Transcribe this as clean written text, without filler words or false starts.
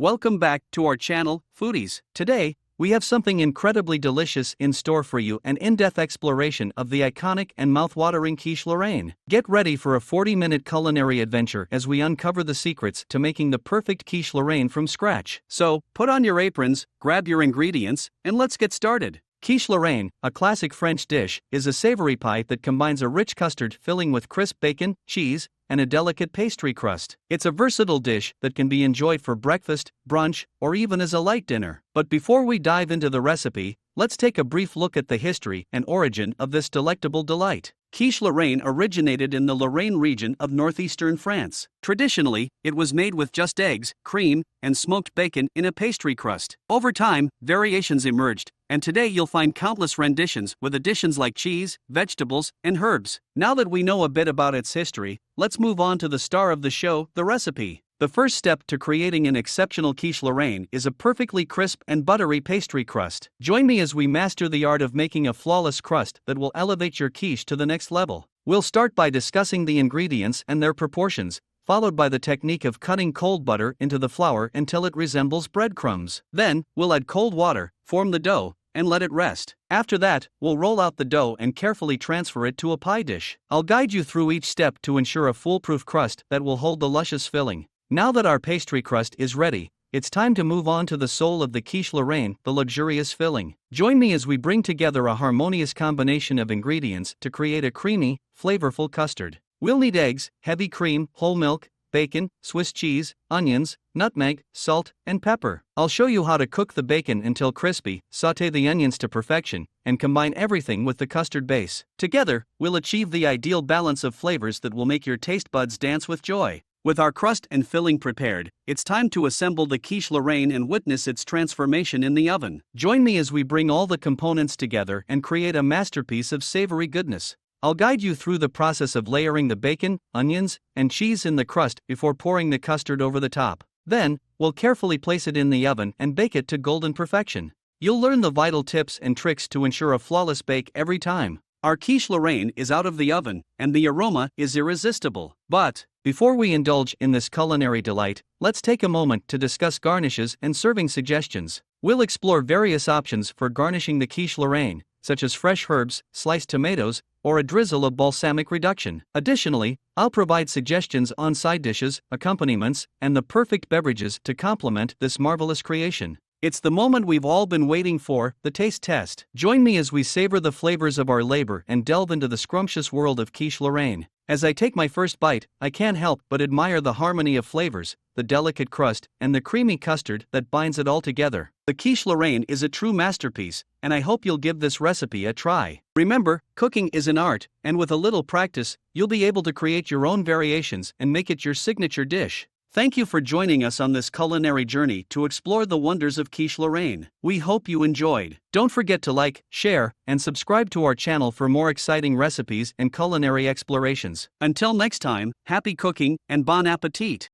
Welcome back to our channel, Foodies. Today, we have something incredibly delicious in store for you, an in-depth exploration of the iconic and mouth-watering Quiche Lorraine. Get ready for a 40-minute culinary adventure as we uncover the secrets to making the perfect Quiche Lorraine from scratch. So, put on your aprons, grab your ingredients, and let's get started. Quiche Lorraine, a classic French dish, is a savory pie that combines a rich custard filling with crisp bacon, cheese, and a delicate pastry crust. It's a versatile dish that can be enjoyed for breakfast, brunch, or even as a light dinner. But before we dive into the recipe, let's take a brief look at the history and origin of this delectable delight. Quiche Lorraine originated in the Lorraine region of northeastern France. Traditionally, it was made with just eggs, cream, and smoked bacon in a pastry crust. Over time, variations emerged, and today you'll find countless renditions with additions like cheese, vegetables, and herbs. Now that we know a bit about its history, let's move on to the star of the show, the recipe. The first step to creating an exceptional Quiche Lorraine is a perfectly crisp and buttery pastry crust. Join me as we master the art of making a flawless crust that will elevate your quiche to the next level. We'll start by discussing the ingredients and their proportions, followed by the technique of cutting cold butter into the flour until it resembles breadcrumbs. Then, we'll add cold water, form the dough, and let it rest. After that, we'll roll out the dough and carefully transfer it to a pie dish. I'll guide you through each step to ensure a foolproof crust that will hold the luscious filling. Now that our pastry crust is ready, it's time to move on to the soul of the Quiche Lorraine, the luxurious filling. Join me as we bring together a harmonious combination of ingredients to create a creamy, flavorful custard. We'll need eggs, heavy cream, whole milk, bacon, Swiss cheese, onions, nutmeg, salt, and pepper. I'll show you how to cook the bacon until crispy, sauté the onions to perfection, and combine everything with the custard base. Together, we'll achieve the ideal balance of flavors that will make your taste buds dance with joy. With our crust and filling prepared, it's time to assemble the Quiche Lorraine and witness its transformation in the oven. Join me as we bring all the components together and create a masterpiece of savory goodness. I'll guide you through the process of layering the bacon, onions, and cheese in the crust before pouring the custard over the top. Then, we'll carefully place it in the oven and bake it to golden perfection. You'll learn the vital tips and tricks to ensure a flawless bake every time. Our Quiche Lorraine is out of the oven, and the aroma is irresistible. But, before we indulge in this culinary delight, let's take a moment to discuss garnishes and serving suggestions. We'll explore various options for garnishing the Quiche Lorraine, such as fresh herbs, sliced tomatoes, or a drizzle of balsamic reduction. Additionally, I'll provide suggestions on side dishes, accompaniments, and the perfect beverages to complement this marvelous creation. It's the moment we've all been waiting for, the taste test. Join me as we savor the flavors of our labor and delve into the scrumptious world of Quiche Lorraine. As I take my first bite, I can't help but admire the harmony of flavors, the delicate crust, and the creamy custard that binds it all together. The Quiche Lorraine is a true masterpiece, and I hope you'll give this recipe a try. Remember, cooking is an art, and with a little practice, you'll be able to create your own variations and make it your signature dish. Thank you for joining us on this culinary journey to explore the wonders of Quiche Lorraine. We hope you enjoyed. Don't forget to like, share, and subscribe to our channel for more exciting recipes and culinary explorations. Until next time, happy cooking and bon appetit!